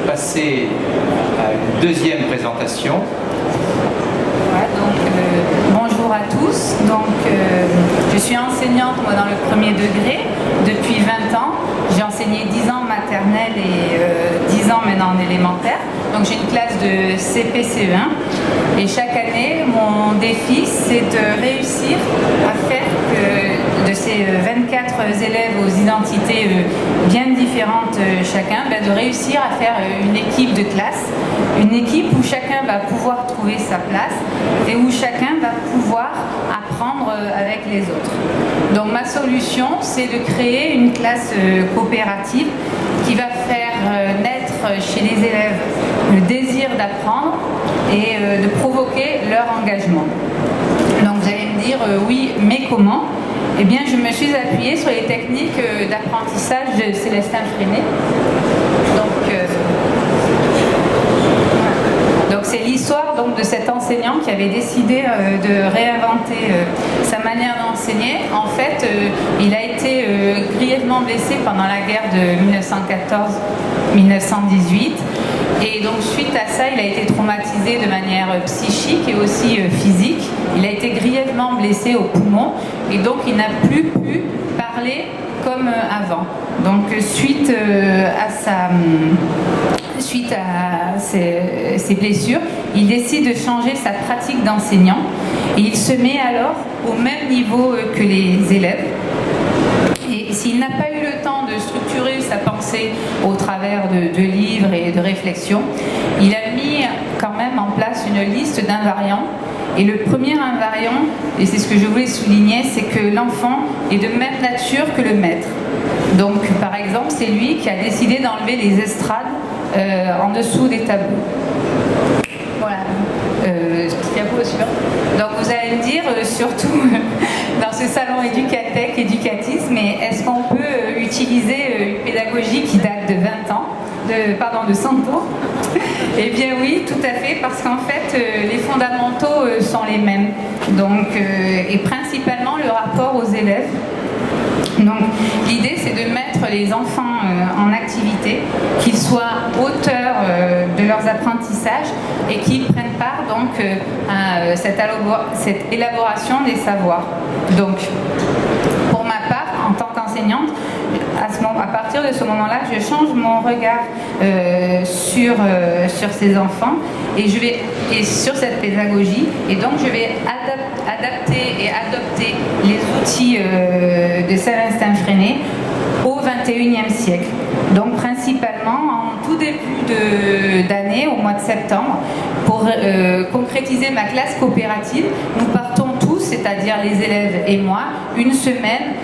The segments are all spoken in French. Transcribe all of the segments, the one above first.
passer à une deuxième présentation. Voilà, bonjour à tous. Je suis enseignante moi, dans le premier degré depuis 20 ans. J'ai enseigné 10 ans en maternelle et 10 ans maintenant en élémentaire. Donc j'ai une classe de CP-CE1 et chaque année, mon défi, c'est de réussir à faire que de ces 24 élèves aux identités bien différentes chacun, de réussir à faire une équipe de classe, une équipe où chacun va pouvoir trouver sa place et où chacun va pouvoir apprendre avec les autres. Donc ma solution, c'est de créer une classe coopérative qui va faire naître chez les élèves le désir d'apprendre et de provoquer leur engagement. Donc vous allez me dire, oui, mais comment ? Eh bien, je me suis appuyée sur les techniques d'apprentissage de Célestin Freinet. Donc c'est l'histoire de cet enseignant qui avait décidé de réinventer sa manière d'enseigner. En fait, il a été grièvement blessé pendant la guerre de 1914-1918. Et donc suite à ça, il a été traumatisé de manière psychique et aussi physique. Il a été grièvement blessé au poumon et donc il n'a plus pu parler comme avant. Donc suite à ces blessures, il décide de changer sa pratique d'enseignant et il se met alors au même niveau que les élèves. Et s'il n'a pas eu le temps de structurer sa pensée au travers de livres et de réflexions, il a mis quand même en place une liste d'invariants. Et le premier invariant, et c'est ce que je voulais souligner, c'est que l'enfant est de même nature que le maître. Donc par exemple, c'est lui qui a décidé d'enlever les estrades en dessous des tableaux. Voilà. Donc vous allez me dire, surtout dans ce salon Éducatech, Éducatisme, mais est-ce qu'on peut utiliser une pédagogie qui date de 20 ans, de 100 ans? Eh bien oui, tout à fait, parce qu'en fait, les fondamentaux sont les mêmes. Donc, et principalement le rapport aux élèves. Donc l'idée, c'est de mettre les enfants en activité, qu'ils soient auteurs de leurs apprentissages et qu'ils prennent part donc à cette élaboration des savoirs. Donc pour ma part, en tant qu'enseignante, à partir de ce moment-là, je change mon regard sur ces enfants et sur cette pédagogie. Et donc, je vais adapter et adopter les outils de Célestin Freinet au XXIe siècle. Donc, principalement, en tout début d'année, au mois de septembre, pour concrétiser ma classe coopérative, nous partons tous, c'est-à-dire les élèves et moi, une semaine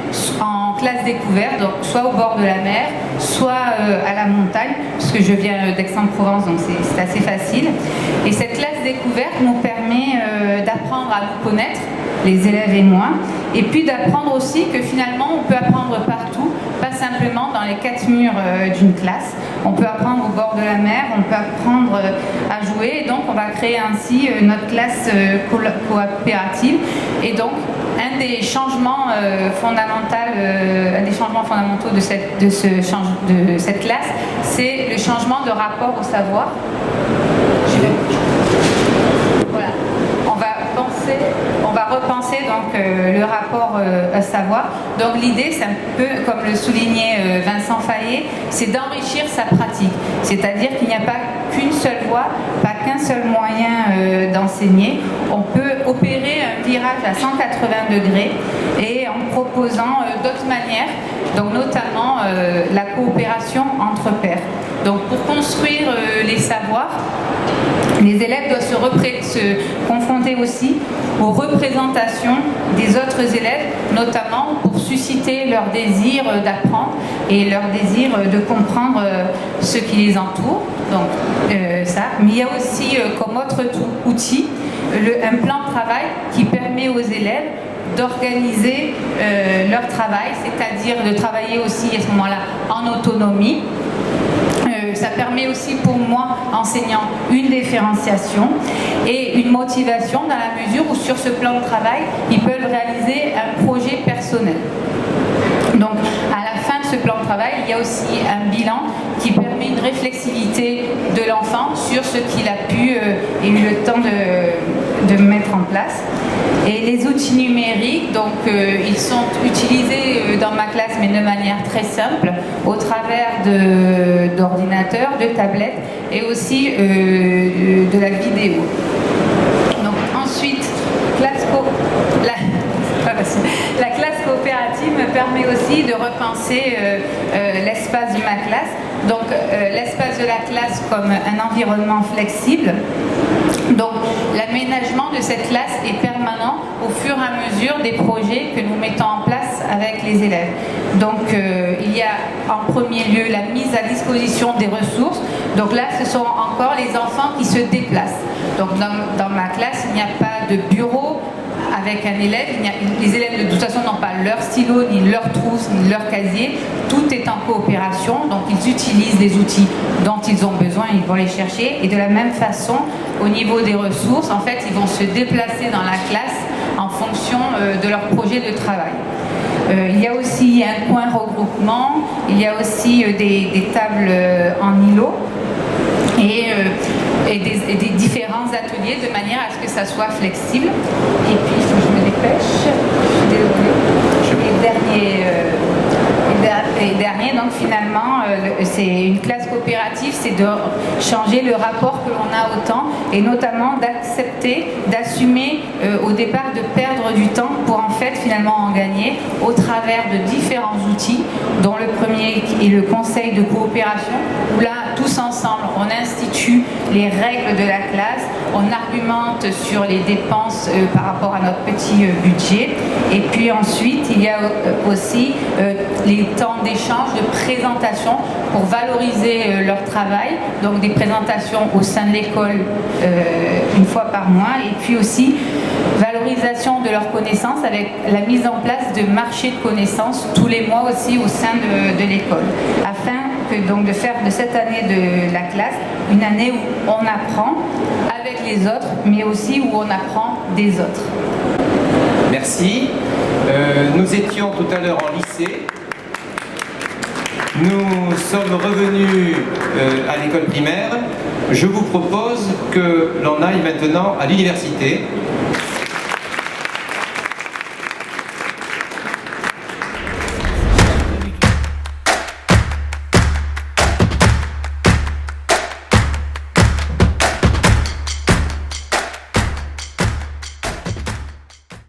en classe découverte, donc soit au bord de la mer, soit à la montagne, puisque je viens d'Aix-en-Provence, donc c'est assez facile. Et cette classe découverte nous permet d'apprendre à nous connaître, les élèves et moi, et puis d'apprendre aussi que finalement on peut apprendre partout, pas simplement dans les 4 murs d'une classe. On peut apprendre au bord de la mer, on peut apprendre à jouer, et donc on va créer ainsi notre classe coopérative. Et donc un des changements fondamentaux de cette classe, c'est le changement de rapport au savoir. Voilà. On va repenser donc le rapport à savoir. Donc l'idée, c'est un peu comme le soulignait Vincent Fayet, c'est d'enrichir sa pratique. C'est-à-dire qu'il n'y a pas qu'une seule voie, pas qu'un seul moyen d'enseigner. On peut opérer un virage à 180 degrés et en proposant d'autres manières, donc notamment la coopération entre pairs. Donc pour construire les savoirs, les élèves doivent se confronter aussi aux représentations des autres élèves, notamment pour susciter leur désir d'apprendre et leur désir de comprendre ce qui les entoure. Donc ça. Mais il y a aussi comme autre outil un plan de travail qui permet aux élèves d'organiser leur travail, c'est-à-dire de travailler aussi à ce moment-là en autonomie. Ça permet aussi pour moi, enseignant, une différenciation et une motivation dans la mesure où sur ce plan de travail, ils peuvent réaliser un projet personnel. Donc à la fin de ce plan de travail, il y a aussi un bilan qui permet une réflexivité sur ce qu'il a pu et eu le temps de mettre en place. Et les outils numériques, donc ils sont utilisés dans ma classe, mais de manière très simple, au travers d'ordinateurs, de tablettes et aussi de la vidéo. Donc ensuite, la classe coopérative me permet aussi de repenser l'espace de ma classe. Donc l'espace de la classe comme un environnement flexible. Donc l'aménagement de cette classe est permanent au fur et à mesure des projets que nous mettons en place avec les élèves. Donc il y a en premier lieu la mise à disposition des ressources. Donc là, ce sont encore les enfants qui se déplacent. Donc dans ma classe, il n'y a pas de bureau avec un élève. Les élèves de toute façon n'ont pas leur stylo, ni leur trousse, ni leur casier. Tout est en coopération, donc ils utilisent les outils dont ils ont besoin, ils vont les chercher. Et de la même façon, au niveau des ressources, en fait, ils vont se déplacer dans la classe en fonction de leur projet de travail. Il y a aussi un coin regroupement, il y a aussi des tables en îlot et des différents ateliers de manière à ce que ça soit flexible. Et puis, il faut que je me dépêche, je suis désolée. Et dernier, donc finalement, c'est une classe coopérative, c'est de changer le rapport que l'on a au temps et notamment d'accepter, d'assumer au départ de perdre du temps pour en fait finalement en gagner au travers de différents outils, dont le premier est le conseil de coopération, où là, tous ensemble, on institue les règles de la classe, on argumente sur les dépenses par rapport à notre petit budget. Et puis ensuite, il y a aussi les temps d'échange, de présentation pour valoriser leur travail. Donc des présentations au sein de l'école une fois par mois. Et puis aussi valorisation de leurs connaissances avec la mise en place de marchés de connaissances tous les mois aussi au sein de l'école. Afin donc de faire de cette année de la classe une année où on apprend avec les autres, mais aussi où on apprend des autres. Merci. Nous étions tout à l'heure en lycée. Nous sommes revenus à l'école primaire. Je vous propose que l'on aille maintenant à l'université.